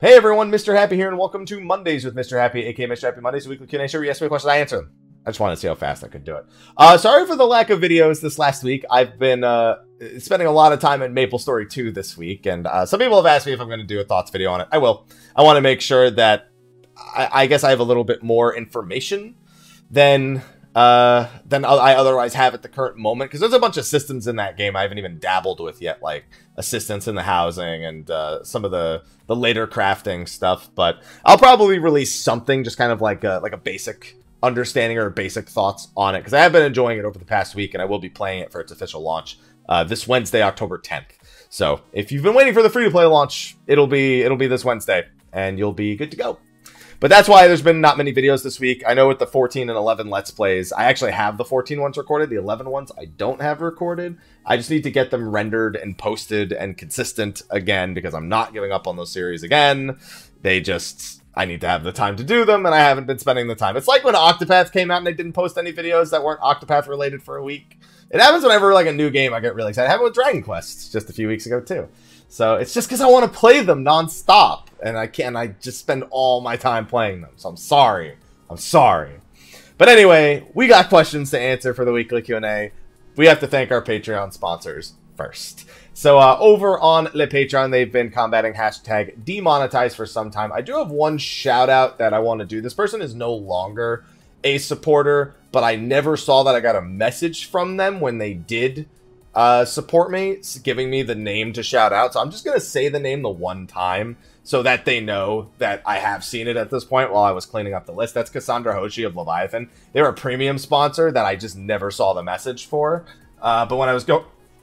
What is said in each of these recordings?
Hey everyone, Mrhappy here, and welcome to Mondays with Mrhappy, aka Mrhappy Mondays, a weekly Q&A show where you ask me a question, I answer them. I just wanted to see how fast I could do it. Sorry for the lack of videos this last week. I've been spending a lot of time in MapleStory 2 this week, and some people have asked me if I'm going to do a thoughts video on it. I will. I want to make sure that I guess I have a little bit more information than I otherwise have at the current moment, because there's a bunch of systems in that game I haven't even dabbled with yet, like assistance in the housing and some of the later crafting stuff. But I'll probably release something, just kind of like a basic understanding or basic thoughts on it, because I have been enjoying it over the past week, and I will be playing it for its official launch this Wednesday, October 10th. So if you've been waiting for the free-to-play launch, it'll be this Wednesday, and you'll be good to go. But that's why there's been not many videos this week. I know with the 14 and 11 Let's Plays, I actually have the 14 ones recorded. The 11 ones I don't have recorded. I just need to get them rendered and posted and consistent again, because I'm not giving up on those series again. I need to have the time to do them, and I haven't been spending the time. It's like when Octopath came out and they didn't post any videos that weren't Octopath related for a week. It happens whenever, like, a new game I get really excited. It happened with Dragon Quest just a few weeks ago, too. So it's just because I want to play them non-stop, and I can't. I just spend all my time playing them. So I'm sorry. I'm sorry. But anyway, we got questions to answer for the weekly Q&A. We have to thank our Patreon sponsors first. So over on Le Patreon, they've been combating hashtag demonetized for some time. I do have one shout out that I want to do. This person is no longer a supporter, but I never saw that I got a message from them when they did support me, giving me the name to shout out. So I'm just going to say the name the one time so that they know that I have seen it at this point while I was cleaning up the list. That's Cassandra Hoshi of Leviathan. They were a premium sponsor that I just never saw the message for. But when I was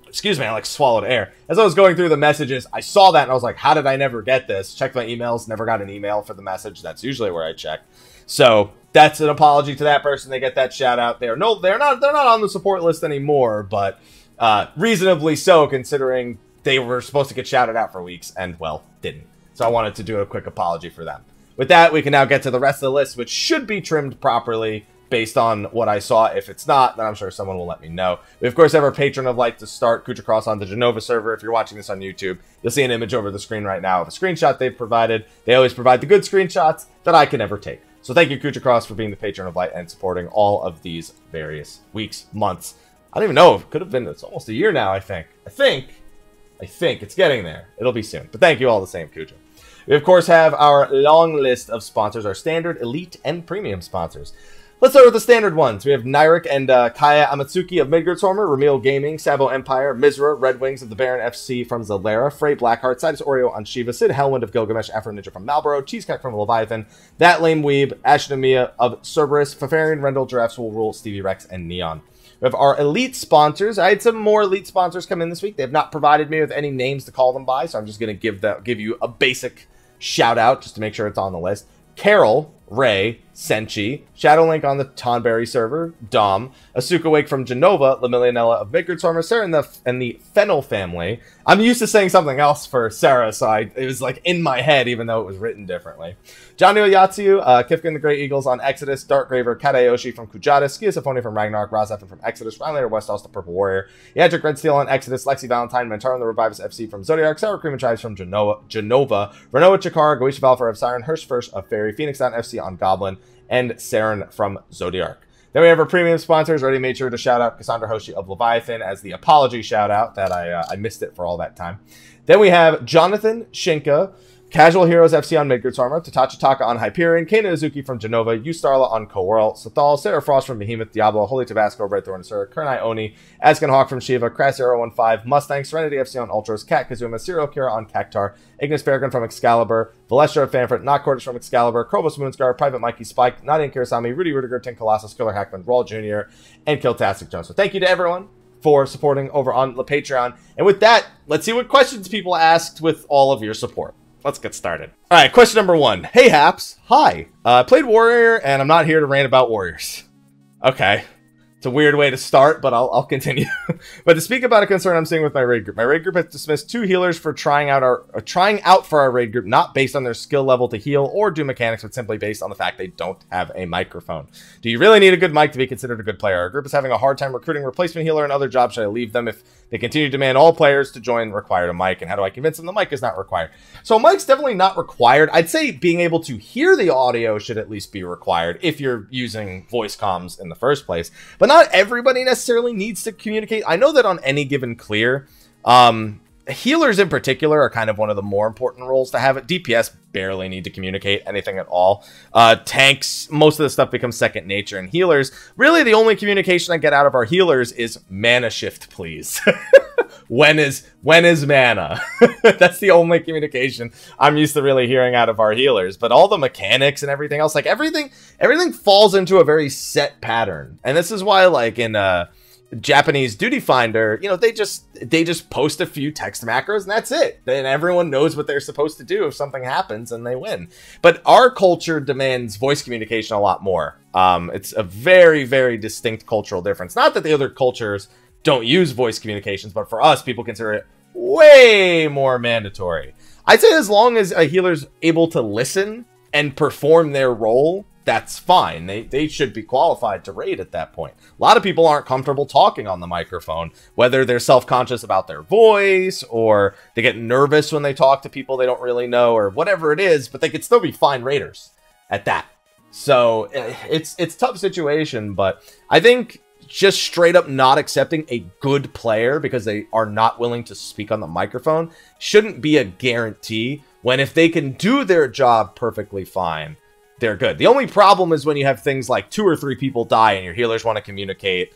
excuse me, I like swallowed air. As I was going through the messages, I saw that and I was like, how did I never get this? Checked my emails, never got an email for the message. That's usually where I check. So that's an apology to that person. They get that shout out. They're not on the support list anymore, but reasonably so, considering they were supposed to get shouted out for weeks and, well, didn't. So I wanted to do a quick apology for them. With that, we can now get to the rest of the list, which should be trimmed properly based on what I saw. If it's not, then I'm sure someone will let me know. We, of course, have our Patron of Light to start, Khuja Cross on the Jenova server. If you're watching this on YouTube, you'll see an image over the screen right now of a screenshot they've provided. They always provide the good screenshots that I can never take. So thank you, Khuja Cross, for being the Patron of Light and supporting all of these various weeks, months. I don't even know. It could have been, it's almost a year now, I think. I think it's getting there. It'll be soon. But thank you all the same, Khuja. We, of course, have our long list of sponsors, our standard, elite, and premium sponsors. Let's start with the standard ones. We have Nye-rick and Kaiya Amatsuki of Midgardsormr, Remil Gaming, Sabo Empire, Mizra, Red Wings of the Baron FC from Zalera, Fray Blackheart, Cidus Oreo on Shiva, Syd Hellwind of Gilgamesh, Afro Ninja from Malboro, Cheesecake from Leviathan, That Lame Weeb, Ashen Emiya of Cerberus, Fafarian, Rendil, Giraffeswillrule, Stevie-Rex, and Neon. We have our elite sponsors. I had some more elite sponsors come in this week. They have not provided me with any names to call them by, so I'm just going to give you a basic shout out just to make sure it's on the list. Carol, Ray, Senchi, Shadowlink on the Tonberry server, Dom, Asuka Wake from Jenova, Lamillionella of Midgardsormr, Sarah and the Fennel family. I'm used to saying something else for Sarah, so it was like in my head, even though it was written differently. Janhyua Yotsuyu, Kifkin the Grey Eagles on Exodus, Darkgraver, Kadayoshi from Khuja, Skia Symphonia from Ragnarok, Rah Xephon from Exodus, Rynoet Westhouse the Purple Warrior, Janhyua Red Steel on Exodus, Lexxie Valentine, Mantaru the Rivivus FC from Zodiac, Sour Cream and Chives from Jenova, Rynoet Chikara, Goisha Valfer of Siren, Hirschfirsch of Fairy, Phoenix Down FC on Goblin, and Saren from Zodiac. Then we have our premium sponsors. Already made sure to shout out Cassandra Hoshi of Leviathan as the apology shout out that I missed it for all that time. Then we have Jonathan Shinka, Casual Heroes FC on Midgardsormr, Tatachi Taka on Hyperion, Kana Izuki from Jenova, Starla on Coworl, Sathal, Sarah Frost from Behemoth, Diablo, Holy Tabasco, Red Thorn Sir, Kernai Oni, Asken Hawk from Shiva, Crass 015, Mustang, Serenity FC on Ultras, Kat Kazuma, Cyril Kira on Cactar, Ignis Peregrine from Excalibur, Valestra of Fanfurt, Not Cordis from Excalibur, Krobos Moonscar, Private Mikey Spike, Nadia Kirasami, Rudy Rudiger, Tin Colossus, Killer Hackman, Rawl Jr., and Kiltastic Jones. So thank you to everyone for supporting over on the Patreon. And with that, let's see what questions people asked with all of your support. Let's get started. All right, question number 1. Hey, Haps. Hi. I played Warrior, and I'm not here to rant about Warriors. Okay. It's a weird way to start, but I'll continue. But to speak about a concern I'm seeing with my raid group. My raid group has dismissed 2 healers for trying out for our raid group, not based on their skill level to heal or do mechanics, but simply based on the fact they don't have a microphone. Do you really need a good mic to be considered a good player? Our group is having a hard time recruiting replacement healer and other jobs. Should I leave them if They continue to demand all players to join required a mic. And how do I convince them the mic is not required? So a mic's definitely not required. I'd say being able to hear the audio should at least be required if you're using voice comms in the first place. But not everybody necessarily needs to communicate. I know that on any given clear, healers in particular are kind of one of the more important roles to have it. DPS barely need to communicate anything at all. Tanks, most of the stuff becomes second nature. And healers, really the only communication I get out of our healers is mana shift, please. when is mana? That's the only communication I'm used to really hearing out of our healers. But all the mechanics and everything else, like everything falls into a very set pattern. And this is why, like in Japanese Duty Finder, you know, they just post a few text macros and that's it. Then everyone knows what they're supposed to do if something happens and they win. But our culture demands voice communication a lot more. It's a very, very distinct cultural difference. Not that the other cultures don't use voice communications, but for us, people consider it way more mandatory. I'd say as long as a healer's able to listen and perform their role, that's fine. They should be qualified to raid at that point. A lot of people aren't comfortable talking on the microphone, whether they're self-conscious about their voice or they get nervous when they talk to people they don't really know or whatever it is, but they could still be fine raiders at that. So it's a tough situation, but I think just straight up not accepting a good player because they are not willing to speak on the microphone shouldn't be a guarantee, when if they can do their job perfectly fine, they're good. The only problem is when you have things like 2 or 3 people die and your healers want to communicate,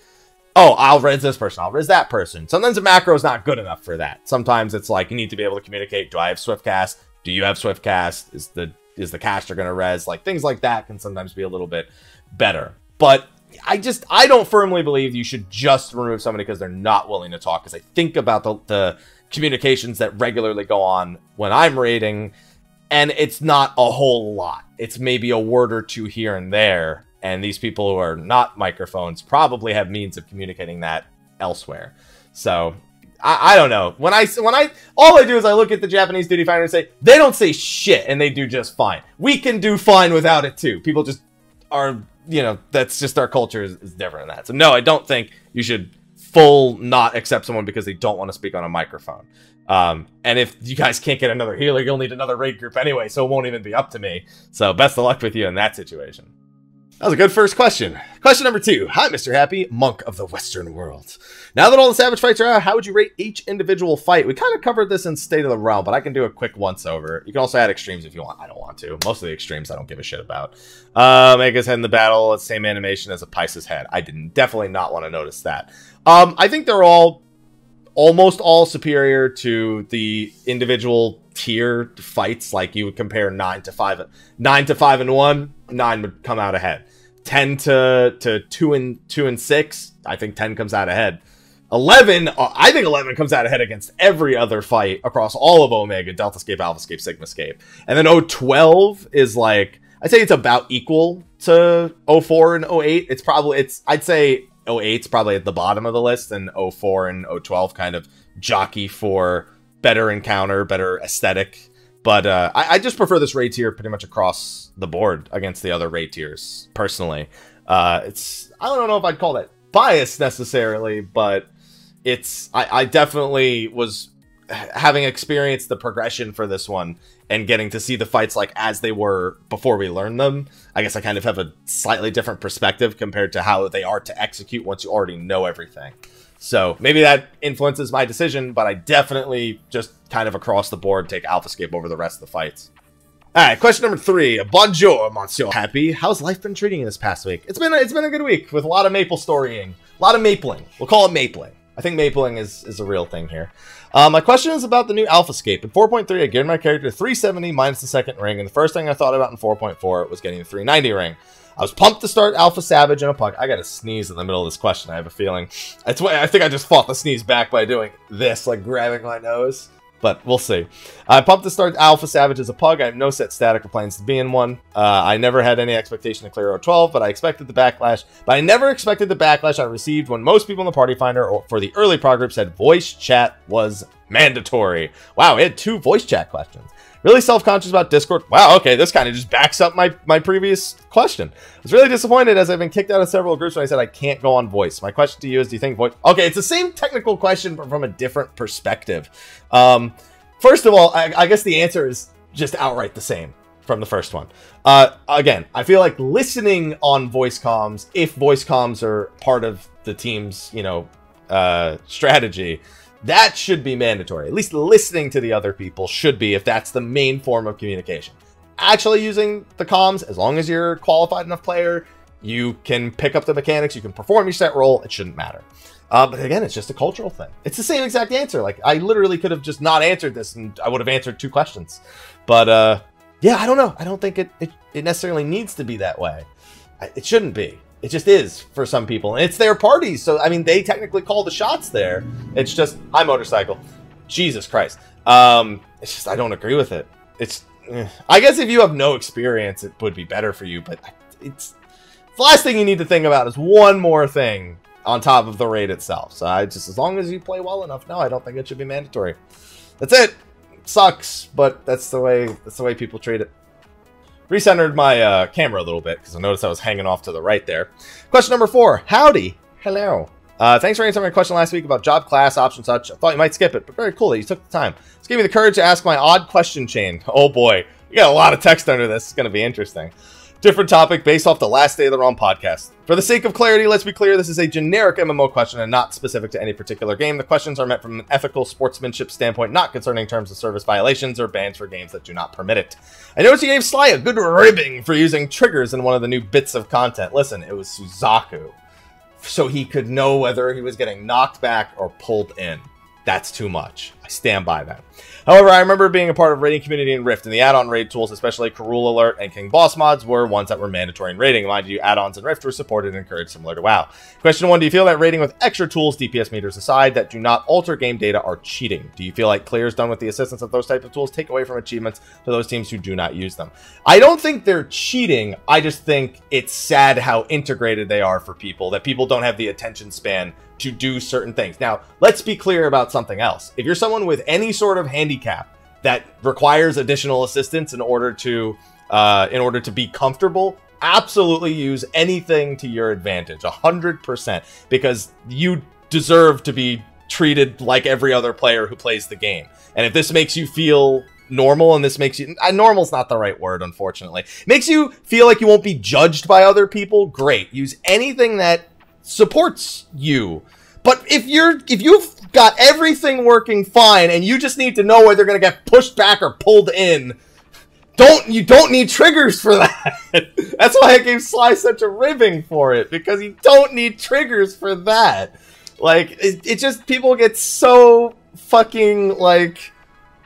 oh, I'll res this person, I'll res that person. Sometimes a macro is not good enough for that. Sometimes it's like you need to be able to communicate, do I have swift cast? Do you have swift cast? Is the caster going to res? Like things like that can sometimes be a little bit better. But I don't firmly believe you should just remove somebody because they're not willing to talk. Because I think about the communications that regularly go on when I'm raiding, and it's not a whole lot. It's maybe a word or two here and there. And these people who are not microphones probably have means of communicating that elsewhere. So I don't know. When I all I do is I look at the Japanese Duty Finder and say, they don't say shit and they do just fine. We can do fine without it too. People just are, you know, that's just our culture is different than that. So no, I don't think you should full not accept someone because they don't want to speak on a microphone. And if you guys can't get another healer, you'll need another raid group anyway, so it won't even be up to me. So best of luck with you in that situation. That was a good first question. Question number 2. Hi, Mr. Happy, monk of the Western world. Now that all the Savage fights are out, how would you rate each individual fight? We kind of covered this in State of the Realm, but I can do a quick once-over. You can also add extremes if you want. I don't want to. Most of the extremes I don't give a shit about. Mega's head in the battle, it's same animation as a Pisces head. I didn't definitely not want to notice that. I think they're almost all superior to the individual tier fights. Like you would compare 9 to 5 and 1, 9 would come out ahead. 10 to 2 and 6, I think 10 comes out ahead. 11, I think 11 comes out ahead against every other fight across all of Omega, Deltascape, Alphascape, Sigmascape. And then 012 is like, I'd say it's about equal to 04 and 08. I'd say 08's probably at the bottom of the list, and 04 and 012 kind of jockey for better encounter, better aesthetic. But I just prefer this raid tier pretty much across the board against the other raid tiers, personally. I don't know if I'd call that bias necessarily, but I definitely was having experienced the progression for this one and getting to see the fights like as they were before we learned them. I guess I kind of have a slightly different perspective compared to how they are to execute once you already know everything. So maybe that influences my decision, but I definitely just kind of across the board take Alphascape over the rest of the fights. Alright, question number 3. Bonjour, Monsieur Happy. How's life been treating you this past week? It's been a good week with a lot of maple storying. A lot of mapling. We'll call it mapling. I think mapling is a real thing here. My question is about the new Alphascape. In 4.3, I geared my character to 370 minus the second ring, and the first thing I thought about in 4.4 was getting the 390 ring. I was pumped to start Alpha Savage and a Puck. I got to sneeze in the middle of this question, I have a feeling. I think I just fought the sneeze back by doing this, like grabbing my nose. But we'll see. I'm pumped to start Alpha Savage as a Pug. I have no set static or plans to be in one. I never had any expectation to clear 012, but I expected the backlash. But I never expected the backlash I received when most people in the Party Finder or for the early prog group said voice chat was Mandatory. Wow, we had 2 voice chat questions. Really self-conscious about Discord. Wow, okay, this kind of just backs up my previous question. I was really disappointed as I've been kicked out of several groups when I said I can't go on voice. My question to you is, do you think voice... Okay, it's the same technical question, but from a different perspective. First of all, I guess the answer is just outright the same from the first one. Again, I feel like listening on voice comms, if voice comms are part of the team's, you know, strategy, that should be mandatory. At least listening to the other people should be, if that's the main form of communication. Actually using the comms, as long as you're a qualified enough player, you can pick up the mechanics, you can perform your set role, it shouldn't matter. But again, it's just a cultural thing. It's the same exact answer. Like, I literally could have just not answered this and I would have answered 2 questions. But, yeah, I don't know. I don't think it necessarily needs to be that way. It shouldn't be. It just is for some people. And it's their parties. So, I mean, they technically call the shots there. It's just, hi, motorcycle. Jesus Christ. It's just, I don't agree with it. It's, I guess if you have no experience, it would be better for you. But it's the last thing you need to think about is one more thing on top of the raid itself. So, just as long as you play well enough, no, I don't think it should be mandatory. That's it. Sucks, but that's the way people treat it. Recentered my camera a little bit because I noticed I was hanging off to the right there. Question number 4. Howdy. Hello. Thanks for answering my question last week about job, class, option, such. I thought you might skip it, but very cool that you took the time. This gave me the courage to ask my odd question chain. Oh boy, you got a lot of text under this. It's going to be interesting. Different topic based off the Last Day of the Realm podcast. For the sake of clarity, let's be clear, this is a generic MMO question and not specific to any particular game. The questions are meant from an ethical sportsmanship standpoint, not concerning terms of service violations or bans for games that do not permit it. I noticed you gave Sly a good ribbing for using triggers in one of the new bits of content. Listen, it was Suzaku, so he could know whether he was getting knocked back or pulled in. That's too much. I stand by that. However, I remember being a part of raiding community in Rift, and the add-on raid tools, especially Karul Alert and King Boss mods, were ones that were mandatory in raiding. Mind you, add-ons in Rift were supported and encouraged similar to WoW. Question 1, do you feel that raiding with extra tools, DPS meters aside, that do not alter game data are cheating? Do you feel like clears done with the assistance of those type of tools take away from achievements to those teams who do not use them? I don't think they're cheating. I just think it's sad how integrated they are for people, that people don't have the attention span to do certain things. Now, let's be clear about something else. If you're someone with any sort of handicap that requires additional assistance in order to be comfortable, absolutely use anything to your advantage, 100%, because you deserve to be treated like every other player who plays the game. And if this makes you feel normal, and this makes you, normal's not the right word, unfortunately, makes you feel like you won't be judged by other people, great. Use anything that supports you. But if you've got everything working fine and you just need to know whether they're going to get pushed back or pulled in, you don't need triggers for that. That's why I gave Sly such a ribbing for it, because you don't need triggers for that. Like, it just, people get so fucking, like,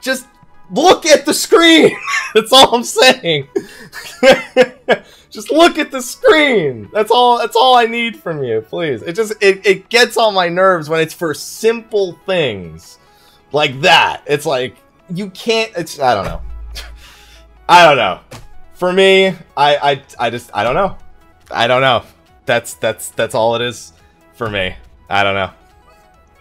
just look at the screen. That's all I'm saying. Just look at the screen. That's all I need from you, please. It gets on my nerves when it's for simple things like that. It's like, you can't, I don't know. I don't know. For me, I don't know. I don't know. That's all it is for me. I don't know.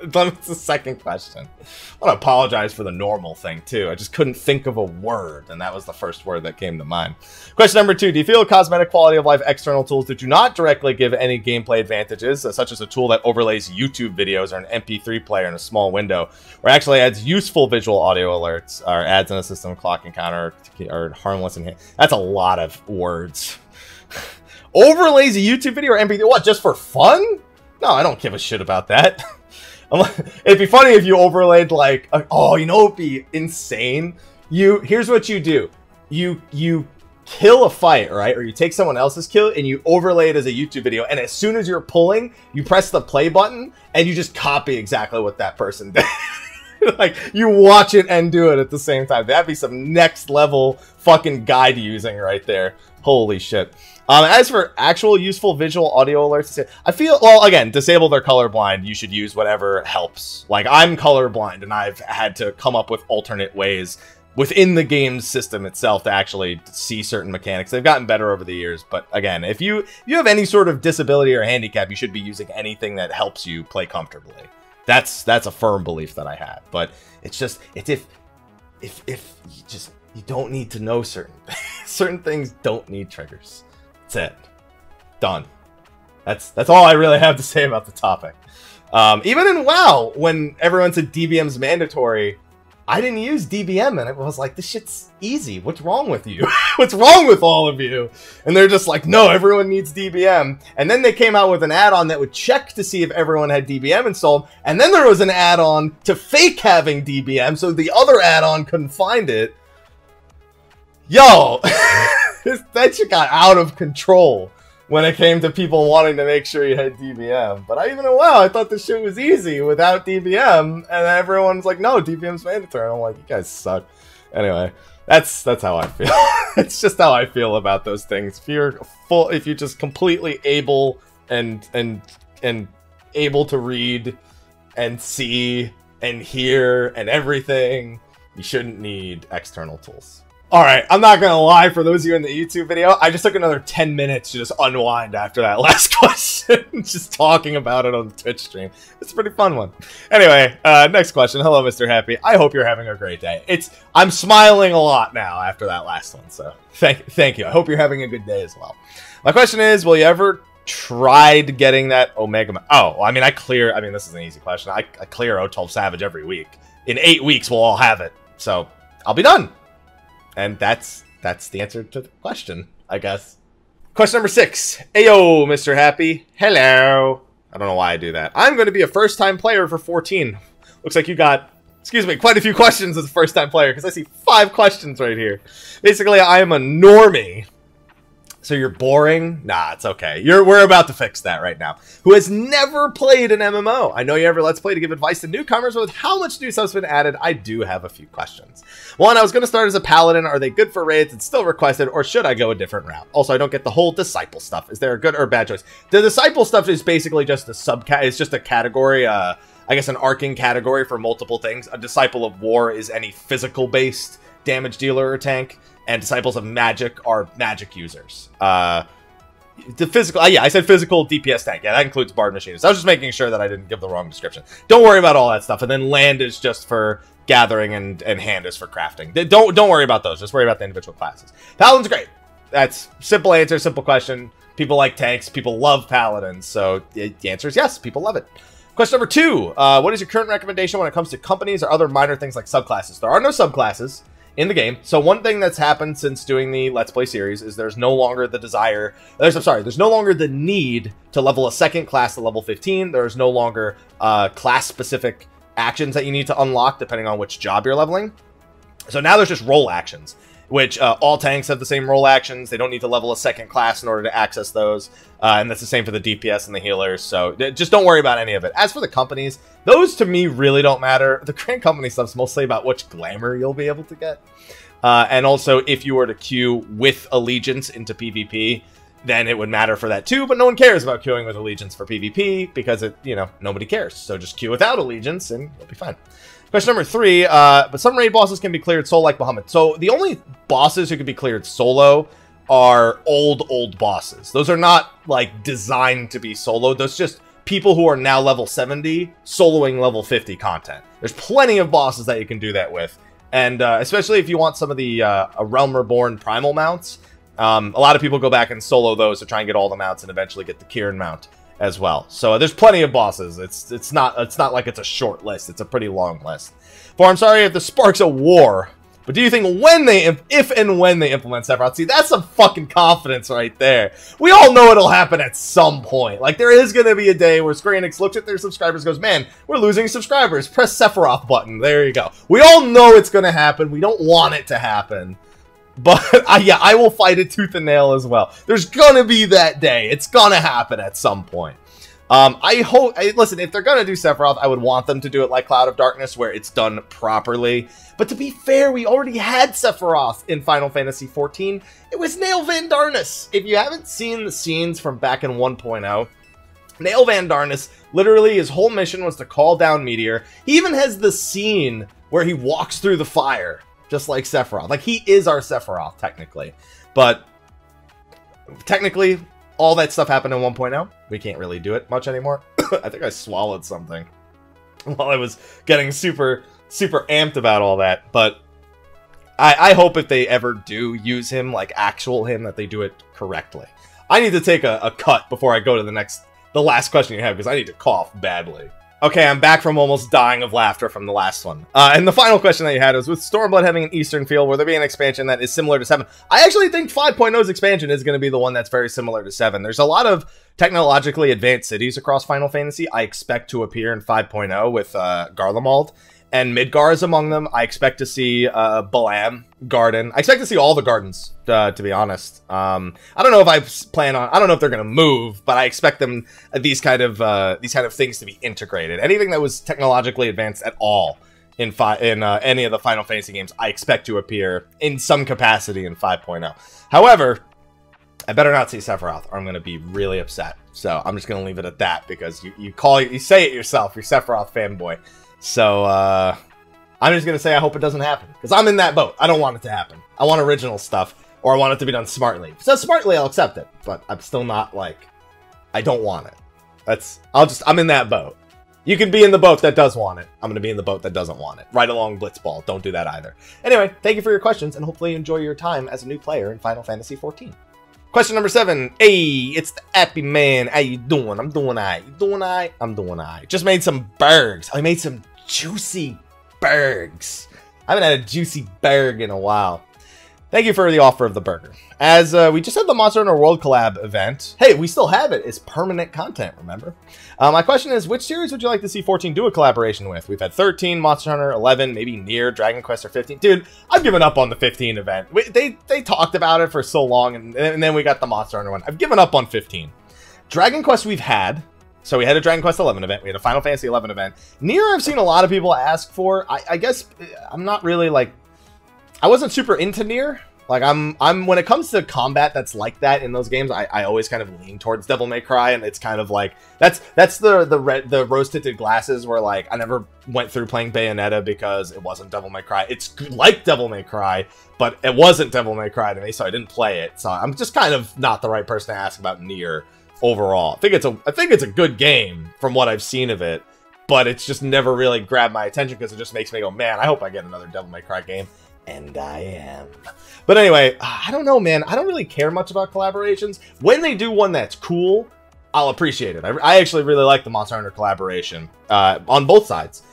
That's the second question. I want to apologize for the normal thing, too. I just couldn't think of a word, and that was the first word that came to mind. Question number 2. Do you feel cosmetic quality of life external tools that do not directly give any gameplay advantages, such as a tool that overlays YouTube videos or an MP3 player in a small window, or actually adds useful visual audio alerts, or adds in a system clock encounter, or harmless enhancement? That's a lot of words. Overlays a YouTube video or MP3? What, just for fun? No, I don't give a shit about that. It'd be funny if you overlaid, like, oh, you know, it'd be insane. Here's what you do. You kill a fight, right? Or you take someone else's kill and you overlay it as a YouTube video. And as soon as you're pulling, you press the play button and you just copy exactly what that person did. Like, you watch it and do it at the same time. That'd be some next level fucking guide using right there. Holy shit. As for actual useful visual audio alerts, I feel, well, again, disabled or colorblind, you should use whatever helps. Like, I'm colorblind, and I've had to come up with alternate ways within the game's system itself to actually see certain mechanics. They've gotten better over the years, but again, if you have any sort of disability or handicap, you should be using anything that helps you play comfortably. That's a firm belief that I had. But it's just, it's if you don't need to know certain things don't need triggers. That's it. Done. That's all I really have to say about the topic. Even in WoW, when everyone said DBM's mandatory, I didn't use DBM, and it was like, this shit's easy. What's wrong with you? What's wrong with all of you? And they're just like, no, everyone needs DBM. And then they came out with an add-on that would check to see if everyone had DBM installed. And then there was an add-on to fake having DBM, so the other add-on couldn't find it. Yo, that shit got out of control when it came to people wanting to make sure you had DBM. But even in WoW, I thought this shit was easy without DBM, and everyone's like, no, DBM's mandatory. I'm like, you guys suck. Anyway, that's how I feel. It's just how I feel about those things. If you're just completely able and able to read and see and hear and everything, you shouldn't need external tools. Alright, I'm not gonna lie, for those of you in the YouTube video, I just took another 10 minutes to just unwind after that last question. Just talking about it on the Twitch stream. It's a pretty fun one. Anyway, next question. Hello, Mr. Happy. I hope you're having a great day. I'm smiling a lot now after that last one, so thank you. I hope you're having a good day as well. My question is, will you ever tried getting that Omega... Oh, I mean, this is an easy question. I clear O12 Savage every week. In 8 weeks, we'll all have it. So, I'll be done. And that's the answer to the question, I guess. Question number 6. Ayo, Mr. Happy. Hello. I don't know why I do that. I'm going to be a first-time player for 14. Looks like you got, excuse me, quite a few questions as a first-time player, because I see 5 questions right here. Basically, I am a normie. So you're boring? Nah, it's okay. We're about to fix that right now. Who has never played an MMO? I know you ever Let's Play to give advice to newcomers, but with how much new stuff's been added, I do have a few questions. One, I was going to start as a paladin. Are they good for raids? It's still requested, or should I go a different route? Also, I don't get the whole disciple stuff. Is there a good or bad choice? The disciple stuff is basically just it's just a category, I guess an arcing category for multiple things. A disciple of war is any physical-based damage dealer or tank. And disciples of magic are magic users. The physical, yeah, I said physical DPS tank. Yeah, that includes bard machines. I was just making sure that I didn't give the wrong description. Don't worry about all that stuff. And then land is just for gathering, and hand is for crafting. Don't worry about those. Just worry about the individual classes. Paladin's great. That's simple answer, simple question. People like tanks. People love paladins. So the answer is yes. People love it. Question number 2. What is your current recommendation when it comes to companies or other minor things like subclasses? There are no subclasses in the game. So one thing that's happened since doing the Let's Play series is there's no longer the there's no longer the need to level a second class to level 15. There's no longer class-specific actions that you need to unlock depending on which job you're leveling. So now there's just role actions, which all tanks have the same role actions. They don't need to level a second class in order to access those. And that's the same for the DPS and the healers. So just don't worry about any of it. As for the companies, those to me really don't matter. The Grand Company stuff's mostly about which glamour you'll be able to get. And also, if you were to queue with Allegiance into PvP, then it would matter for that too. But no one cares about queuing with Allegiance for PvP because nobody cares. So just queue without Allegiance and you'll be fine. Question number 3, but some raid bosses can be cleared solo like Bahamut. So the only bosses who can be cleared solo are old bosses. Those are not like designed to be solo. Those just people who are now level 70 soloing level 50 content. There's plenty of bosses that you can do that with. And especially if you want some of the A Realm Reborn primal mounts, a lot of people go back and solo those to try and get all the mounts and eventually get the Kieran mount as well. So there's plenty of bosses. It's not like it's a short list. It's a pretty long list. For I'm sorry if this sparks a war, but do you think if and when they implement Sephiroth? See, that's some fucking confidence right there. We all know it'll happen at some point. Like, there is going to be a day where Square Enix looks at their subscribers and goes, man, we're losing subscribers. Press Sephiroth button. There you go. We all know it's going to happen. We don't want it to happen. But, yeah, I will fight it tooth and nail as well. There's going to be that day. It's going to happen at some point. Listen, if they're going to do Sephiroth, I would want them to do it like Cloud of Darkness, where it's done properly. But to be fair, we already had Sephiroth in Final Fantasy XIV. It was Nail Van Darnus. If you haven't seen the scenes from back in 1.0, Nail Van Darnus, literally his whole mission was to call down Meteor. He even has the scene where he walks through the fire, just like Sephiroth. Like, he is our Sephiroth, technically. But, technically, all that stuff happened in 1.0. We can't really do it much anymore. I think I swallowed something. while I was getting super amped about all that. But I hope if they ever do use him, like actual him, that they do it correctly. I need to take a cut before I go to the last question you have, because I need to cough badly. Okay, I'm back from almost dying of laughter from the last one. And the final question that you had was, with Stormblood having an Eastern feel, will there be an expansion that is similar to 7? I actually think 5.0's expansion is going to be the one that's very similar to 7. There's a lot of technologically advanced cities across Final Fantasy I expect to appear in 5.0 with Garlemald. And Midgar is among them. I expect to see Balam Garden. I expect to see all the gardens, to be honest. I don't know if I don't know if they're gonna move, but I expect them these kind of things to be integrated. Anything that was technologically advanced at all in any of the Final Fantasy games, I expect to appear in some capacity in 5.0. However, I better not see Sephiroth, or I'm gonna be really upset. So I'm just gonna leave it at that, because you say it yourself. You're Sephiroth fanboy. So, I'm just going to say I hope it doesn't happen. Because I'm in that boat. I don't want it to happen. I want original stuff. Or I want it to be done smartly. If it's done smartly, I'll accept it. But I'm still not, like... I don't want it. I'm in that boat. You can be in the boat that does want it. I'm going to be in the boat that doesn't want it. Right along Blitzball. Don't do that either. Anyway, thank you for your questions. And hopefully you enjoy your time as a new player in Final Fantasy XIV. Question number 7. Hey, it's the Appy Man. How you doing? I'm doing alright. You doing alright? I'm doing alright. Just made some burgers. I made some juicy burgers. I haven't had a juicy burger in a while. Thank you for the offer of the burger. As we just had the Monster Hunter World collab event. Hey, we still have it. It's permanent content, remember? My question is, which series would you like to see 14 do a collaboration with? We've had 13, Monster Hunter, 11, maybe Nier, Dragon Quest, or 15. Dude, I've given up on the 15 event. They talked about it for so long, and then we got the Monster Hunter one. I've given up on 15. Dragon Quest we've had. So we had a Dragon Quest 11 event. We had a Final Fantasy 11 event. Nier, I've seen a lot of people ask for. I guess I'm not really like... I wasn't super into Nier. Like, I'm when it comes to combat that's like that in those games, I always kind of lean towards Devil May Cry, and it's kind of like... That's the rose-tinted glasses where, like, I never went through playing Bayonetta because it wasn't Devil May Cry. It's like Devil May Cry, but it wasn't Devil May Cry to me, so I didn't play it. So I'm just kind of not the right person to ask about Nier. Overall, I think it's a good game from what I've seen of it, but it's just never really grabbed my attention because it just makes me go, man, I hope I get another Devil May Cry game, and I am. But anyway, I don't know, man. I don't really care much about collaborations. When they do one that's cool, I'll appreciate it. I actually really like the Monster Hunter collaboration on both sides.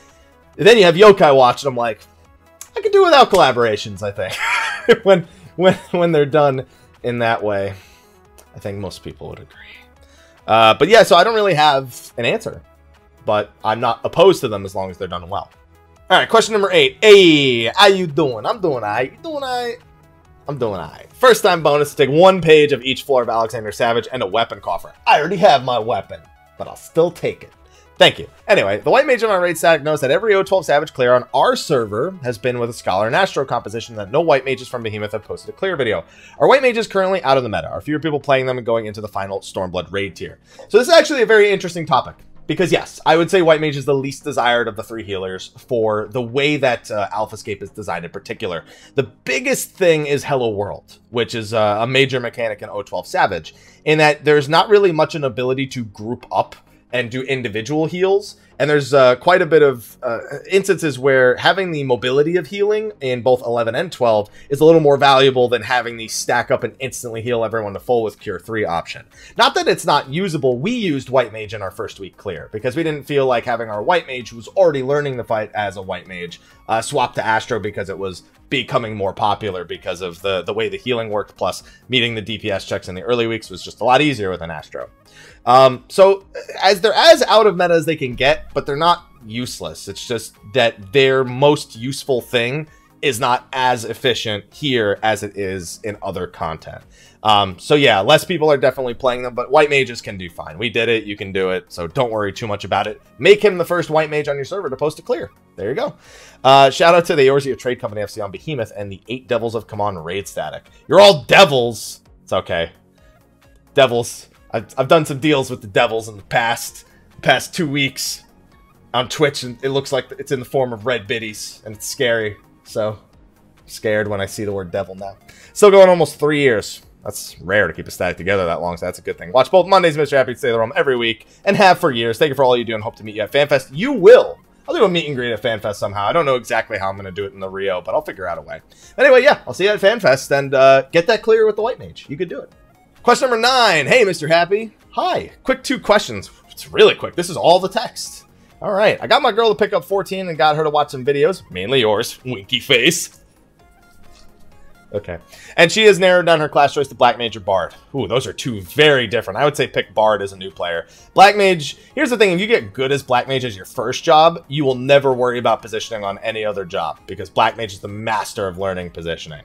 And then you have Yokai Watch, and I'm like, I could do without collaborations, I think. when they're done in that way, I think most people would agree. But yeah, so I don't really have an answer, but I'm not opposed to them as long as they're done well. All right, question number 8. Hey, how you doing? I'm doing all right. You doing all right? I'm doing all right. First time bonus to take 1 page of each floor of Alexander Savage and a weapon coffer. I already have my weapon, but I'll still take it. Thank you. Anyway, the white mage on my raid static knows that every O12 Savage clear on our server has been with a Scholar and Astro composition, that no white mages from Behemoth have posted a clear video. Are white mages currently out of the meta? Are fewer people playing them and going into the final Stormblood raid tier? So this is actually a very interesting topic. Because yes, I would say white mage is the least desired of the 3 healers for the way that Alphascape is designed in particular. The biggest thing is Hello World, which is a major mechanic in O12 Savage, in that there's not really much an ability to group up and do individual heals, and there's quite a bit of instances where having the mobility of healing in both 11 and 12 is a little more valuable than having the stack up and instantly heal everyone to full with Cure 3 option. Not that it's not usable. We used White Mage in our first week clear, because we didn't feel like having our White Mage, who was already learning the fight as a White Mage, swap to Astro because it was becoming more popular because of the way the healing worked, plus meeting the DPS checks in the early weeks was just a lot easier with an Astro. So as they're as out of meta as they can get, but they're not useless. It's just that their most useful thing is not as efficient here as it is in other content. So yeah, less people are definitely playing them, but white mages can do fine. We did it, you can do it, so don't worry too much about it. Make him the first white mage on your server to post a clear. There you go. Shout out to the Eorzea Trade Company FC on Behemoth and the 8 Devils of Come On raid static. You're all devils. It's okay. Devils. I've done some deals with the devils in the past 2 weeks on Twitch, and it looks like it's in the form of red biddies, and it's scary. So, I'm scared when I see the word devil now. Still going almost 3 years. That's rare to keep a static together that long, so that's a good thing. Watch both Mondays, Mr. Happy to stay the room every week, and have for years. Thank you for all you do, and hope to meet you at FanFest. You will. I'll do a meet and greet at FanFest somehow. I don't know exactly how I'm going to do it in the Rio, but I'll figure out a way. Anyway, yeah, I'll see you at FanFest, and get that clear with the White Mage. You could do it. Question number 9. Hey, Mr. Happy. Hi. Quick 2 questions. It's really quick. This is all the text. All right. I got my girl to pick up 14 and got her to watch some videos. Mainly yours. Winky face. Okay. And she has narrowed down her class choice to Black Mage or Bard. Ooh, those are 2 very different. I would say pick Bard as a new player. Black Mage, here's the thing. If you get good as Black Mage as your first job, you will never worry about positioning on any other job because Black Mage is the master of learning positioning.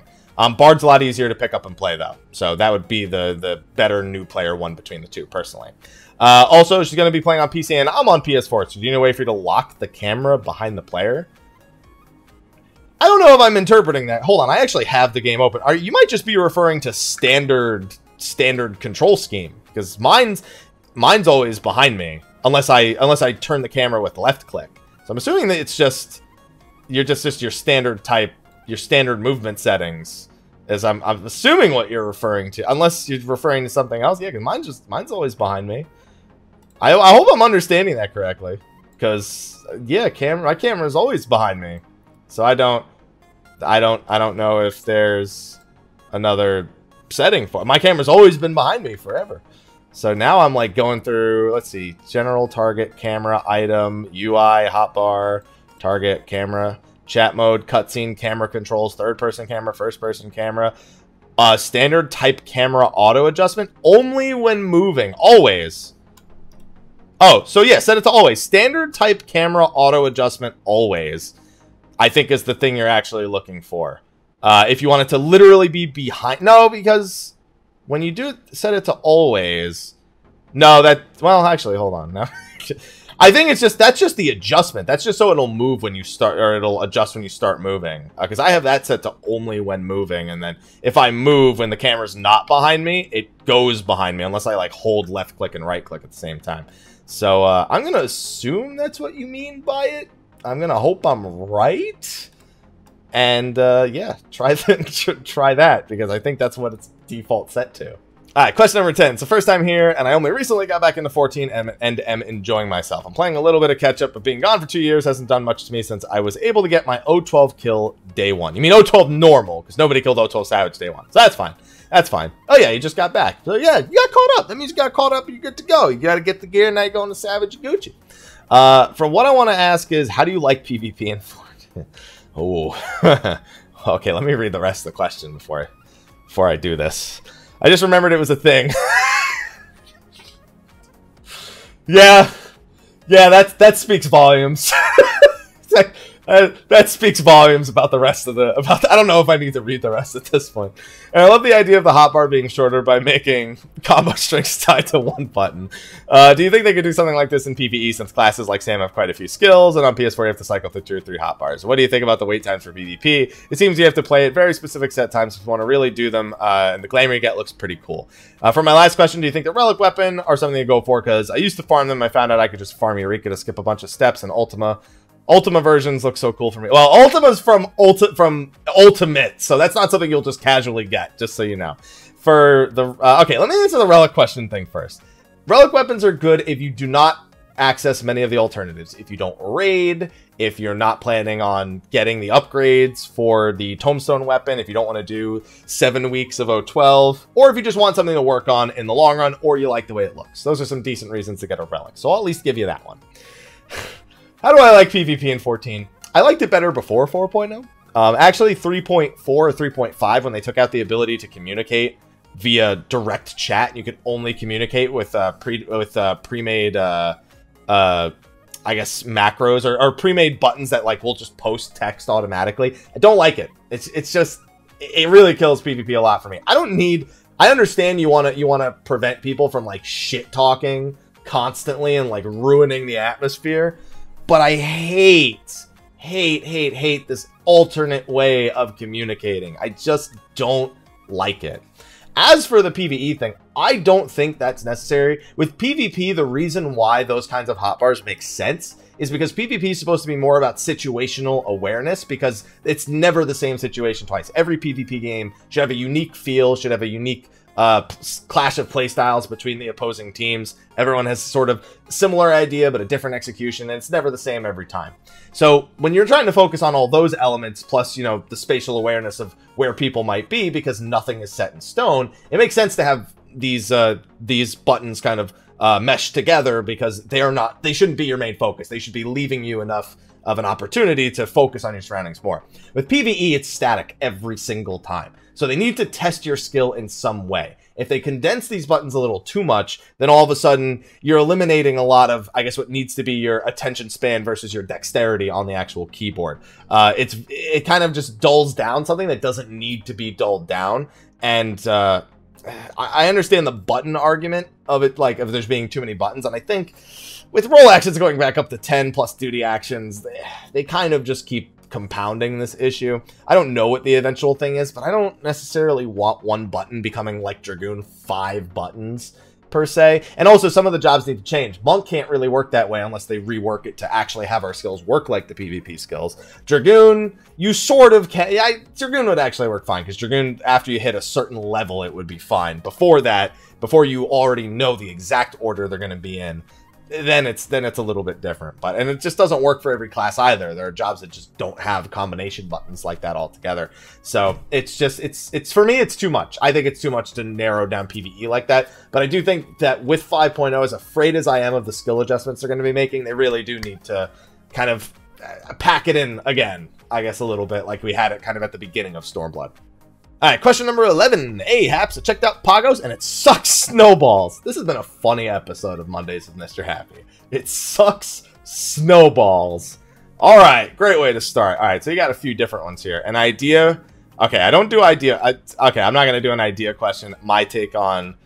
Bard's a lot easier to pick up and play, though. So that would be the better new player one between the 2, personally. Also, she's going to be playing on PC, and I'm on PS4, so do you know a way for you to lock the camera behind the player? I don't know if I'm interpreting that. Hold on, I actually have the game open. You might just be referring to standard control scheme, because mine's always behind me, unless I turn the camera with left click. So I'm assuming that it's just your standard type. Your standard movement settings, as I'm assuming what you're referring to, unless you're referring to something else. Yeah, because mine's always behind me. I hope I'm understanding that correctly, because yeah, my camera is always behind me, so I don't know if there's another setting for it. My camera's always been behind me forever. So now I'm like going through. Let's see, general, target, camera, item, UI, hotbar, target, camera. Chat mode, cutscene, camera controls, third-person camera, first-person camera. Standard type camera auto adjustment, only when moving, always. Oh, so yeah, set it to always. Standard type camera auto adjustment, always, I think is the thing you're actually looking for. If you want it to literally be behind... No, because when you do set it to always... No, well, actually, hold on. No. I think that's just the adjustment. That's just so it'll move when you start, or it'll adjust when you start moving. Because I have that set to only when moving, and then if I move when the camera's not behind me, it goes behind me, unless I like hold left click and right click at the same time. So I'm gonna assume that's what you mean by it. I'm gonna hope I'm right, and yeah, try that, because I think that's what it's default set to. Alright, question number 10. It's the first time here, and I only recently got back into 14 and am enjoying myself. I'm playing a little bit of catch-up, but being gone for 2 years hasn't done much to me since I was able to get my O12 kill day 1. You mean O12 normal, because nobody killed O12 Savage day 1. So that's fine. That's fine. Oh yeah, you just got back. So yeah, you got caught up. That means you got caught up and you're good to go. You got to get the gear, now you're going to Savage and Gucci. From what I want to ask is, how do you like PvP in 14? Oh. Okay, let me read the rest of the question before I do this. I just remembered it was a thing. Yeah, that speaks volumes. That speaks volumes about the rest of the... I don't know if I need to read the rest at this point. And I love the idea of the hotbar being shorter by making combo strings tied to one button. Do you think they could do something like this in PvE, since classes like Sam have quite a few skills, and on PS4 you have to cycle through 2 or 3 hotbars? What do you think about the wait times for PvP? It seems you have to play at very specific set times if you want to really do them, and the glamour you get looks pretty cool. For my last question, do you think the relic weapon are something to go for? Because I used to farm them, I found out I could just farm Eureka to skip a bunch of steps, and Ultima versions look so cool for me. Well, Ultima's from Ultimate, so that's not something you'll just casually get, just so you know. For the... okay, let me answer the relic question thing first. Relic weapons are good if you do not access many of the alternatives. If you don't raid, if you're not planning on getting the upgrades for the tombstone weapon, if you don't want to do 7 weeks of O12, or if you just want something to work on in the long run, or you like the way it looks. Those are some decent reasons to get a relic, so I'll at least give you that one. How do I like PvP in 14? I liked it better before 4.0. Actually, 3.4 or 3.5, when they took out the ability to communicate via direct chat, you could only communicate with pre-made, I guess, macros or pre-made buttons that like will just post text automatically. I don't like it. It's just, it really kills PvP a lot for me. I understand you wanna prevent people from like shit talking constantly and like ruining the atmosphere. But I hate this alternate way of communicating. I just don't like it. As for the PvE thing, I don't think that's necessary. With PvP, the reason why those kinds of hotbars make sense is because PvP is supposed to be more about situational awareness, because it's never the same situation twice. Every PvP game should have a unique feel, should have a unique clash of playstyles between the opposing teams. Everyone has sort of similar idea, but a different execution, and it's never the same every time. So when you're trying to focus on all those elements, plus, you know, the spatial awareness of where people might be, because nothing is set in stone, it makes sense to have these buttons kind of mesh together, because they shouldn't be your main focus. They should be leaving you enough of an opportunity to focus on your surroundings more. With PvE, it's static every single time. So they need to test your skill in some way. If they condense these buttons a little too much, then all of a sudden you're eliminating a lot of, I guess, what needs to be your attention span versus your dexterity on the actual keyboard. It kind of just dulls down something that doesn't need to be dulled down. And I understand the button argument of it, like, of there's being too many buttons. And I think with roll actions going back up to 10 plus duty actions, they kind of just keep compounding this issue. I don't know what the eventual thing is, but I don't necessarily want one button becoming like Dragoon 5 buttons per se. And also some of the jobs need to change. Monk can't really work that way unless they rework it to actually have our skills work like the PvP skills. Dragoon, you sort of can. Yeah, Dragoon would actually work fine, because Dragoon, after you hit a certain level, it would be fine. Before that, before you already know the exact order they're going to be in, then it's a little bit different. And it just doesn't work for every class either. There are jobs that just don't have combination buttons like that altogether. So it's just, it's for me, it's too much. I think it's too much to narrow down PvE like that. But I do think that with 5.0, as afraid as I am of the skill adjustments they're going to be making, they really do need to kind of pack it in again, I guess, a little bit like we had it kind of at the beginning of Stormblood. Alright, question number 11. Hey, Haps, I checked out Pagos, and it sucks snowballs. This has been a funny episode of Mondays with Mr. Happy. It sucks snowballs. Alright, great way to start. Alright, so you got a few different ones here. An idea. Okay, I don't do idea. Okay, I'm not going to do an idea question. My take on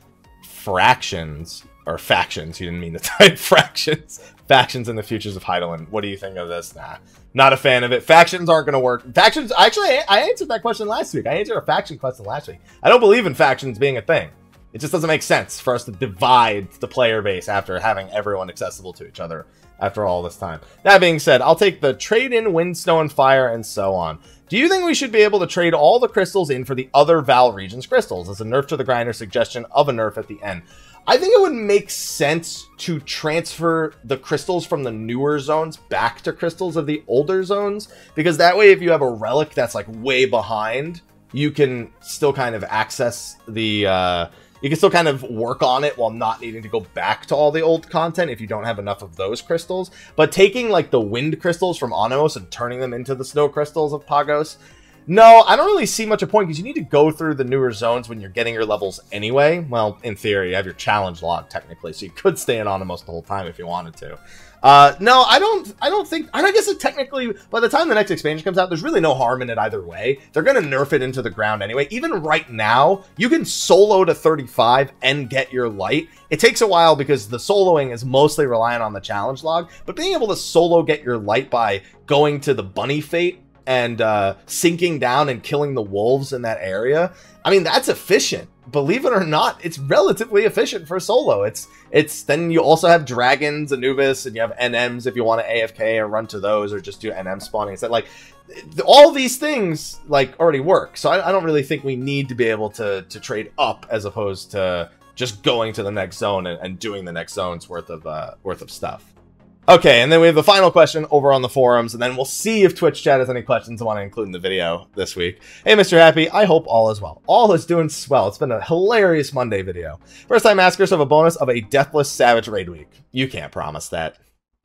fractions, or factions. You didn't mean to type fractions. Factions in the Futures of Heidelin. What do you think of this? Nah, not a fan of it. Factions aren't going to work. Factions, actually, I answered that question last week. I answered a faction question last week. I don't believe in factions being a thing. It just doesn't make sense for us to divide the player base after having everyone accessible to each other after all this time. That being said, I'll take the trade in Wind, Snow, and Fire, and so on. Do you think we should be able to trade all the crystals in for the other Val regions crystals as a nerf to the grinder suggestion of a nerf at the end? I think it would make sense to transfer the crystals from the newer zones back to crystals of the older zones, because that way if you have a relic that's like way behind, you can still kind of access the you can still kind of work on it while not needing to go back to all the old content if you don't have enough of those crystals. But taking like the wind crystals from Onamos and turning them into the snow crystals of Pagos, no, I don't really see much of a point, because you need to go through the newer zones when you're getting your levels anyway. Well, in theory, you have your challenge log technically, so you could stay in Onamos the whole time if you wanted to. No, I don't think, I guess it technically, by the time the next expansion comes out, there's really no harm in it either way. They're going to nerf it into the ground anyway. Even right now, you can solo to 35 and get your light. It takes a while because the soloing is mostly reliant on the challenge log, but being able to solo get your light by going to the bunny fate and sinking down and killing the wolves in that area, I mean, that's efficient. Believe it or not, it's relatively efficient for solo. It's then you also have dragons, Anubis, and you have NMs if you want to AFK or run to those, or just do NM spawning. It's like all these things like already work. So I don't really think we need to be able to trade up as opposed to just going to the next zone and doing the next zone's worth of stuff. Okay, and then we have the final question over on the forums, and then we'll see if Twitch chat has any questions I want to include in the video this week. Hey, Mr. Happy, I hope all is well. All is doing swell. It's been a hilarious Monday video. First time askers have a bonus of a Deathless Savage raid week. You can't promise that.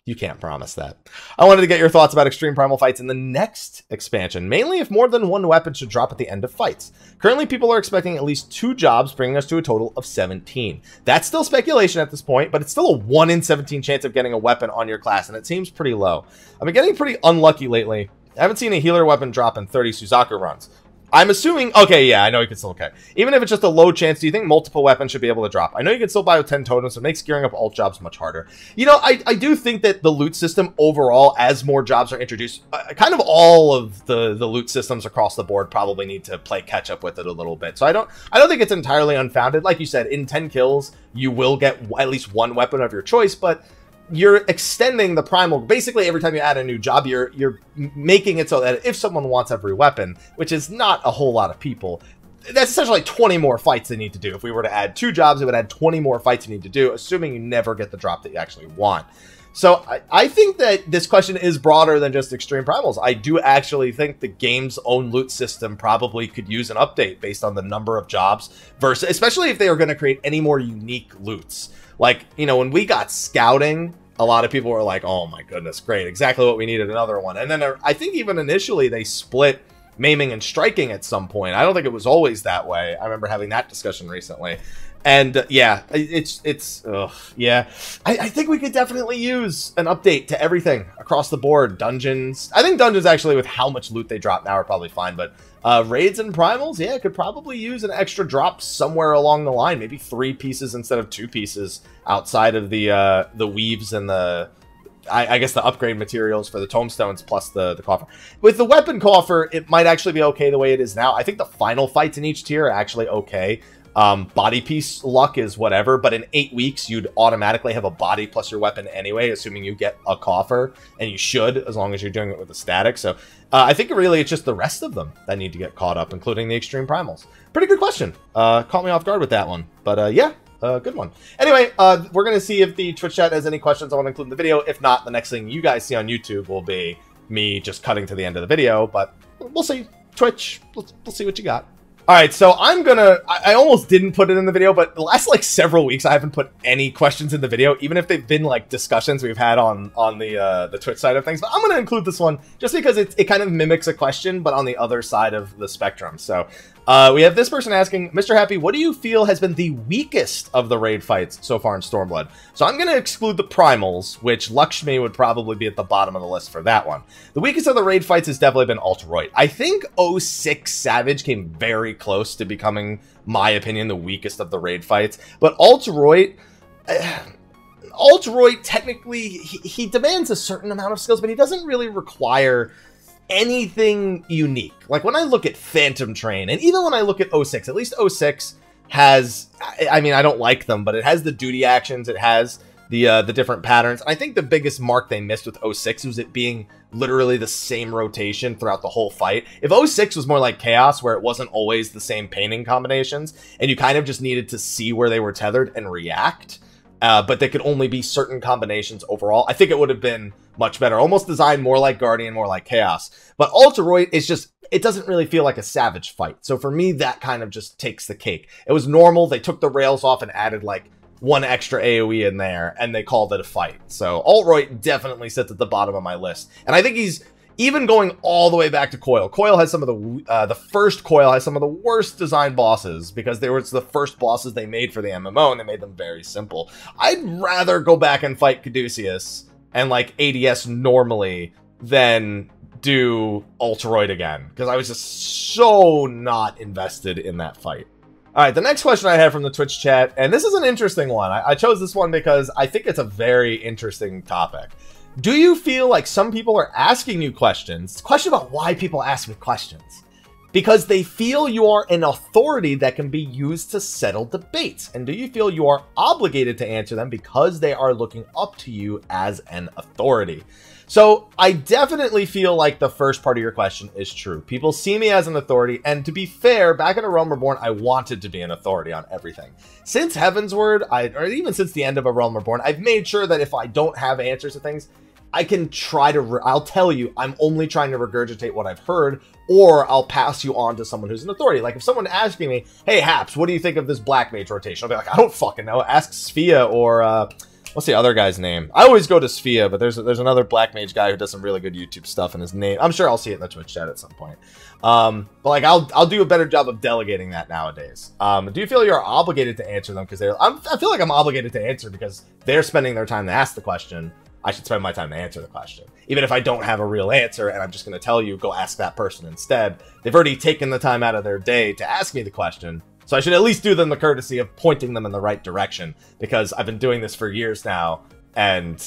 You can't promise that. I wanted to get your thoughts about extreme primal fights in the next expansion, mainly if more than one weapon should drop at the end of fights. Currently, people are expecting at least 2 jobs, bringing us to a total of 17. That's still speculation at this point, but it's still a 1 in 17 chance of getting a weapon on your class, and it seems pretty low. I've been getting pretty unlucky lately. I haven't seen a healer weapon drop in 30 Suzaku runs. I'm assuming, okay, yeah, I know you can still, okay. Even if it's just a low chance, do you think multiple weapons should be able to drop? I know you can still buy with 10 totems, so it makes gearing up alt jobs much harder. You know, I do think that the loot system overall, as more jobs are introduced, kind of all of the loot systems across the board probably need to play catch up with it a little bit. So I don't think it's entirely unfounded. Like you said, in 10 kills, you will get at least one weapon of your choice, but you're extending the primal. Basically, every time you add a new job, you're making it so that if someone wants every weapon, which is not a whole lot of people, that's essentially 20 more fights they need to do. If we were to add 2 jobs, it would add 20 more fights you need to do, assuming you never get the drop that you actually want. So I think that this question is broader than just Extreme Primals. I do actually think the game's own loot system probably could use an update based on the number of jobs, versus, especially if they are going to create any more unique loots. Like, you know, when we got scouting, a lot of people were like, oh my goodness, great, exactly what we needed, another one. And then I think even initially they split maiming and striking at some point. I don't think it was always that way. I remember having that discussion recently. And yeah, yeah. I think we could definitely use an update to everything across the board. Dungeons. I think dungeons actually, with how much loot they drop now, are probably fine. But raids and primals, yeah, could probably use an extra drop somewhere along the line. Maybe 3 pieces instead of 2 pieces outside of the weaves and the, I guess, the upgrade materials for the tomestones plus the coffer. With the weapon coffer, it might actually be okay the way it is now. I think the final fights in each tier are actually okay. Body piece luck is whatever, but in 8 weeks, you'd automatically have a body plus your weapon anyway, assuming you get a coffer, and you should, as long as you're doing it with a static. So I think really it's just the rest of them that need to get caught up, including the Extreme Primals. Pretty good question. Caught me off guard with that one, but yeah. Good one. Anyway, we're going to see if the Twitch chat has any questions I want to include in the video. If not, the next thing you guys see on YouTube will be me just cutting to the end of the video, but we'll see. Twitch, we'll see what you got. All right, so I almost didn't put it in the video, but the last, like, several weeks, I haven't put any questions in the video, even if they've been, like, discussions we've had on the Twitch side of things. But I'm going to include this one just because it kind of mimics a question, but on the other side of the spectrum. So we have this person asking, Mr. Happy, what do you feel has been the weakest of the raid fights so far in Stormblood? So I'm going to exclude the primals, which Lakshmi would probably be at the bottom of the list for that one. The weakest of the raid fights has definitely been Ultraroid. I think 06 Savage came very close to becoming, my opinion, the weakest of the raid fights. But Ultraroid technically, he demands a certain amount of skills, but he doesn't really require anything unique. Like when I look at Phantom Train, and even when I look at 06, at least 06 has, I mean, I don't like them, but it has the duty actions, it has the different patterns. And I think the biggest mark they missed with 06 was it being literally the same rotation throughout the whole fight. If 06 was more like Chaos, where it wasn't always the same painting combinations, and you kind of just needed to see where they were tethered and react, but they could only be certain combinations overall, I think it would have been much better. Almost designed more like Guardian, more like Chaos. But Ultraroid is just, it doesn't really feel like a Savage fight. So for me, that kind of just takes the cake. It was normal. They took the rails off and added like 1 extra AoE in there, and they called it a fight. So Ultraroid definitely sits at the bottom of my list. And I think he's even going all the way back to Coil. Coil has some of the first Coil has some of the worst designed bosses, because they were the first bosses they made for the MMO, and they made them very simple. I'd rather go back and fight Caduceus and like ADS normally than do Ultraroid again, because I was just so not invested in that fight. All right, the next question I had from the Twitch chat, and this is an interesting one. I chose this one because I think it's a very interesting topic. Do you feel like some people are asking you questions? It's a question about why people ask me questions. Because they feel you are an authority that can be used to settle debates. And do you feel you are obligated to answer them because they are looking up to you as an authority? So I definitely feel like the first part of your question is true. People see me as an authority, and to be fair, back in A Realm Reborn, I wanted to be an authority on everything. Since Heavensward, or even since the end of A Realm Reborn, I've made sure that if I don't have answers to things, I can try to, I'll tell you, I'm only trying to regurgitate what I've heard, or I'll pass you on to someone who's an authority. Like if someone asking me, hey Haps, what do you think of this Black Mage rotation? I'll be like, I don't fucking know. Ask Sphia or, what's the other guy's name? I always go to Sphia, but there's another Black Mage guy who does some really good YouTube stuff, and his name, I'm sure I'll see it in the Twitch chat at some point. But like, I'll do a better job of delegating that nowadays. Do you feel you're obligated to answer them? Because I feel like I'm obligated to answer because they're spending their time to ask the question. I should spend my time to answer the question. Even if I don't have a real answer and I'm just going to tell you, go ask that person instead. They've already taken the time out of their day to ask me the question. So I should at least do them the courtesy of pointing them in the right direction, because I've been doing this for years now, and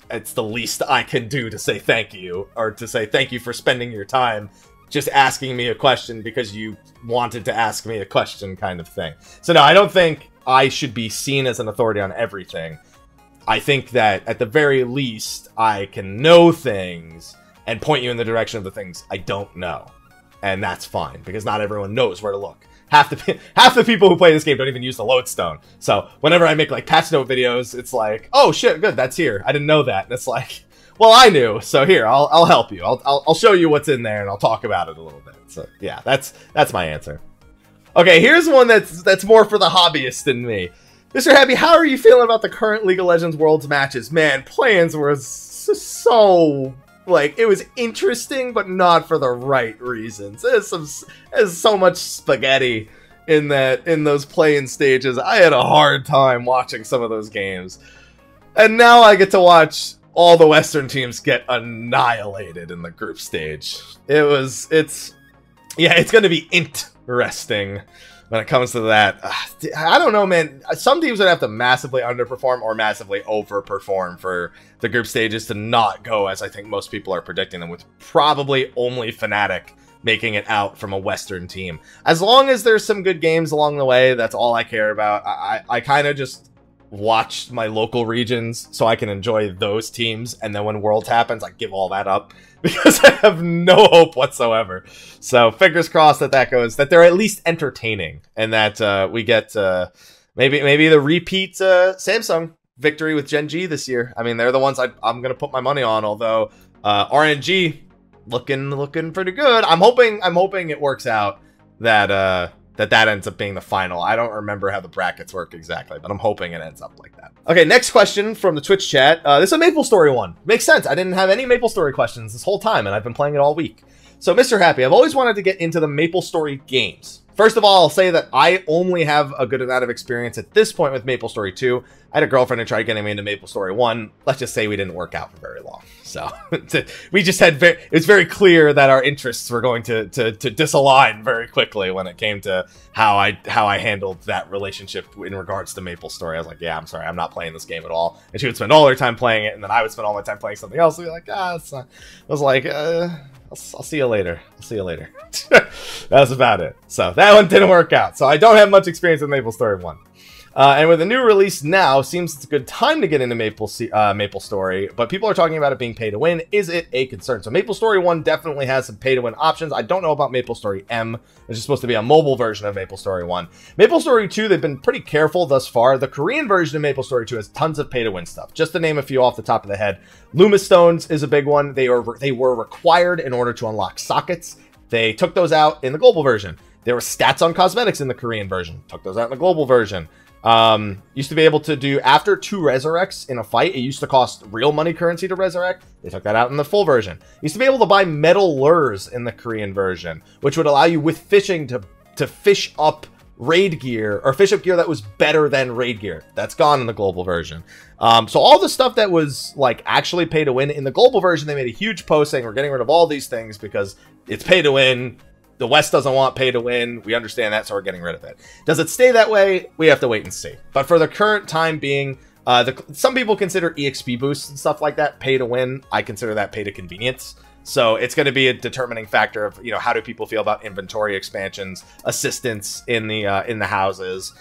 it's the least I can do to say thank you, or to say thank you for spending your time just asking me a question because you wanted to ask me a question kind of thing. So no, I don't think I should be seen as an authority on everything. I think that at the very least, I can know things and point you in the direction of the things I don't know. And that's fine, because not everyone knows where to look. half the people who play this game don't even use the lodestone. So whenever I make like patch note videos, it's like, oh shit, good, that's here. I didn't know that. And it's like, well, I knew, so here, I'll help you. I'll show you what's in there, and I'll talk about it a little bit. So yeah, that's my answer. Okay, here's one that's more for the hobbyist than me. Mr. Happy, how are you feeling about the current League of Legends Worlds matches? Man, play-ins were so, like, it was interesting, but not for the right reasons. There's so much spaghetti in those play-in stages. I had a hard time watching some of those games. And now I get to watch all the Western teams get annihilated in the group stage. It's going to be interesting when it comes to that. I don't know, man. Some teams would have to massively underperform or massively overperform for the group stages to not go as I think most people are predicting them, with probably only Fnatic making it out from a Western team. As long as there's some good games along the way, that's all I care about. I kind of just watch my local regions so I can enjoy those teams, and then when Worlds happens, I give all that up because I have no hope whatsoever. So fingers crossed that goes, that they're at least entertaining, and that we get maybe the repeat Samsung victory with Gen G this year. I mean, they're the ones I'm gonna put my money on. Although RNG looking pretty good. I'm hoping it works out that that ends up being the final. I don't remember how the brackets work exactly, but I'm hoping it ends up like that. Okay, next question from the Twitch chat. This is a MapleStory one. Makes sense. I didn't have any MapleStory questions this whole time, and I've been playing it all week. So, Mr. Happy, I've always wanted to get into the MapleStory games. First of all, I'll say that I only have a good amount of experience at this point with MapleStory 2. I had a girlfriend who tried getting me into MapleStory 1. Let's just say we didn't work out for very long. So we just had it's very clear that our interests were going to disalign very quickly when it came to how I handled that relationship in regards to MapleStory. I was like, yeah, I'm sorry, I'm not playing this game at all. And she would spend all her time playing it, and then I would spend all my time playing something else. And be like, it's not. I was like, I'll see you later. I'll see you later. That was about it. So that one didn't work out. So I don't have much experience with MapleStory 1. And with a new release now, seems it's a good time to get into MapleStory, but people are talking about it being pay to win. Is it a concern? So MapleStory 1 definitely has some pay to win options. I don't know about MapleStory M, which is supposed to be a mobile version of MapleStory 1. MapleStory 2, they've been pretty careful thus far. The Korean version of MapleStory 2 has tons of pay to win stuff. Just to name a few off the top of the head, Luma Stones is a big one. They were required in order to unlock sockets. They took those out in the global version. There were stats on cosmetics in the Korean version. Took those out in the global version. Used to be able to do after 2 resurrects in a fight. It used to cost real money currency to resurrect. They took that out in the full version. Used to be able to buy metal lures in the Korean version, which would allow you with fishing to fish up raid gear, or fish up gear that was better than raid gear. That's gone in the global version. So all the stuff that was like actually pay to win in the global version, they made a huge post saying we're getting rid of all these things because it's pay to win. The West doesn't want pay to win. We understand that, so we're getting rid of it. Does it stay that way? We have to wait and see. But for the current time being, some people consider EXP boosts and stuff like that pay to win. I consider that pay to convenience. So it's going to be a determining factor of, you know, how do people feel about inventory expansions, assistance in the houses,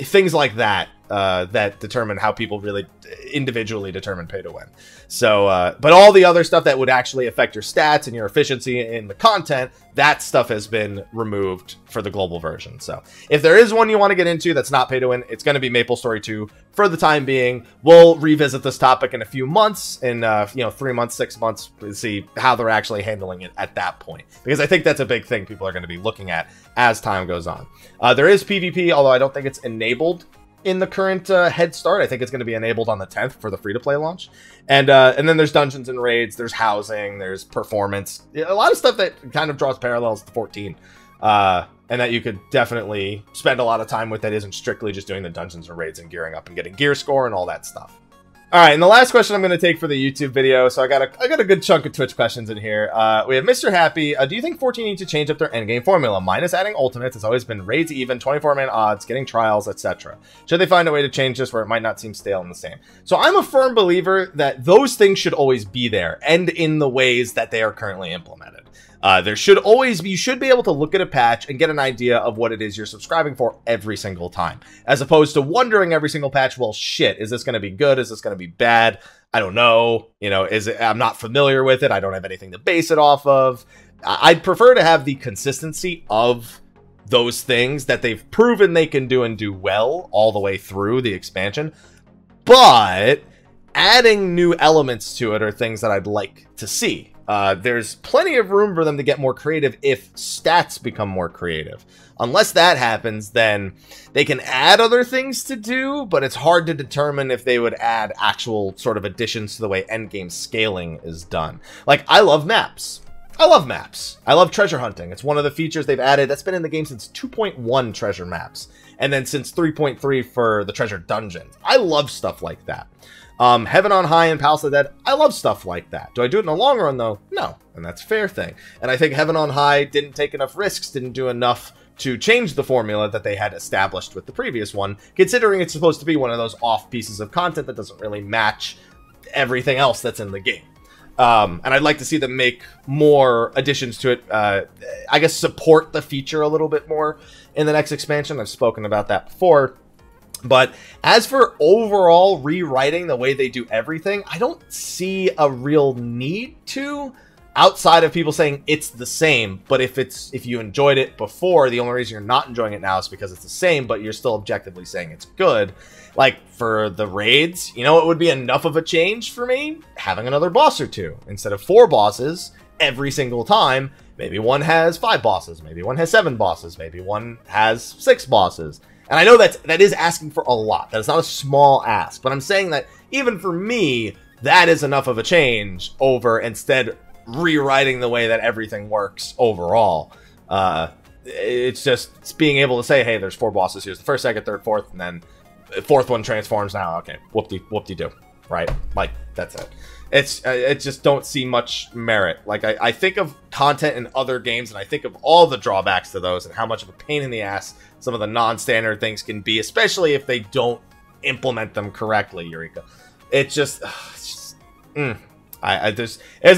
things like that. That determine how people really individually determine pay to win. So, but all the other stuff that would actually affect your stats and your efficiency in the content, that stuff has been removed for the global version. So if there is one you want to get into that's not pay to win, it's going to be MapleStory 2 for the time being. We'll revisit this topic in a few months, in 3 months, 6 months, to see how they're actually handling it at that point. Because I think that's a big thing people are going to be looking at as time goes on. There is PvP, although I don't think it's enabled in the current head start. I think it's going to be enabled on the 10th for the free-to-play launch. And then there's dungeons and raids, there's housing, there's performance. A lot of stuff that kind of draws parallels to 14. And that you could definitely spend a lot of time with that isn't strictly just doing the dungeons and raids and gearing up and getting gear score and all that stuff. All right, and the last question I'm going to take for the YouTube video, so I got a good chunk of Twitch questions in here. We have Mr. Happy. Do you think 14 needs to change up their endgame formula? Minus adding ultimates, it's always been raids even, 24-man odds, getting trials, etc. Should they find a way to change this where it might not seem stale and the same? So I'm a firm believer that those things should always be there and in the ways that they are currently implemented. There should always be, you should be able to look at a patch and get an idea of what it is you're subscribing for every single time, as opposed to wondering every single patch, well, shit, is this going to be good? Is this going to be bad? I don't know. You know, I'm not familiar with it. I don't have anything to base it off of. I'd prefer to have the consistency of those things that they've proven they can do and do well all the way through the expansion. But adding new elements to it are things that I'd like to see. There's plenty of room for them to get more creative if stats become more creative. Unless that happens, then they can add other things to do, but it's hard to determine if they would add actual sort of additions to the way endgame scaling is done. Like, I love maps. I love maps. I love treasure hunting. It's one of the features they've added. That's been in the game since 2.1 treasure maps. And then since 3.3 for the treasure dungeons. I love stuff like that. Heaven on High and Palace of the Dead, I love stuff like that. Do I do it in the long run, though? No. And that's a fair thing. And I think Heaven on High didn't take enough risks, didn't do enough to change the formula that they had established with the previous one, considering it's supposed to be one of those off pieces of content that doesn't really match everything else that's in the game. And I'd like to see them make more additions to it. I guess support the feature a little bit more in the next expansion. I've spoken about that before. But as for overall rewriting the way they do everything, I don't see a real need to, outside of people saying it's the same. But if you enjoyed it before, the only reason you're not enjoying it now is because it's the same, but you're still objectively saying it's good. Like, for the raids, you know, it would be enough of a change for me having another boss or two. Instead of 4 bosses every single time, maybe one has 5 bosses, maybe one has 7 bosses, maybe one has 6 bosses. And I know that is asking for a lot. That is not a small ask. But I'm saying that even for me, that is enough of a change over instead rewriting the way that everything works overall. It's being able to say, hey, there's 4 bosses. Here's the first, second, third, fourth, and then the 4th one transforms now. Okay, whoop-de-do, right? Like, that's it. It just don't see much merit. Like, I think of content in other games, and I think of all the drawbacks to those and how much of a pain in the ass some of the non-standard things can be, especially if they don't implement them correctly, Eureka. There's a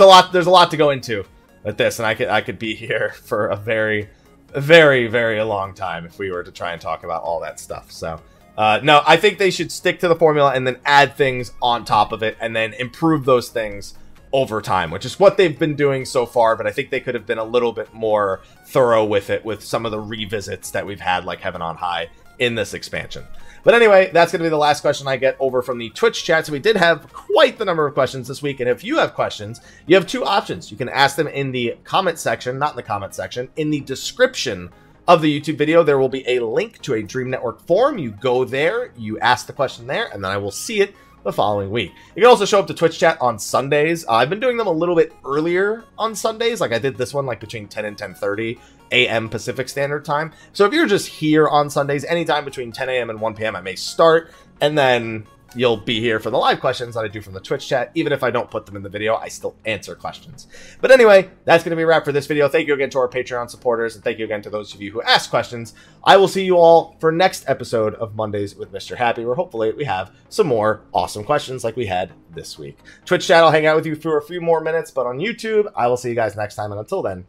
lot to go into with this, and I could be here for a very, very, very long time if we were to try and talk about all that stuff. So no, I think they should stick to the formula and then add things on top of it and then improve those things over time, which is what they've been doing so far, but I think they could have been a little bit more thorough with it with some of the revisits that we've had, like Heaven on High, in this expansion. But anyway, that's going to be the last question I get over from the Twitch chat. So we did have quite the number of questions this week, and if you have questions, you have 2 options. You can ask them in the comment section, not in the comment section, in the description of the YouTube video. There will be a link to a Dream Network forum. You go there, you ask the question there, and then I will see it the following week. You can also show up to Twitch chat on Sundays. I've been doing them a little bit earlier on Sundays. Like, I did this one like between 10 and 10:30 a.m. Pacific Standard Time. So if you're just here on Sundays, anytime between 10 a.m. and 1 p.m. I may start, and then you'll be here for the live questions that I do from the Twitch chat. Even if I don't put them in the video, I still answer questions. But anyway, that's going to be a wrap for this video. Thank you again to our Patreon supporters, and thank you again to those of you who asked questions. I will see you all for next episode of Mondays with Mr. Happy, where hopefully we have some more awesome questions like we had this week. Twitch chat, I'll hang out with you for a few more minutes, but on YouTube, I will see you guys next time, and until then,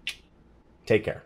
take care.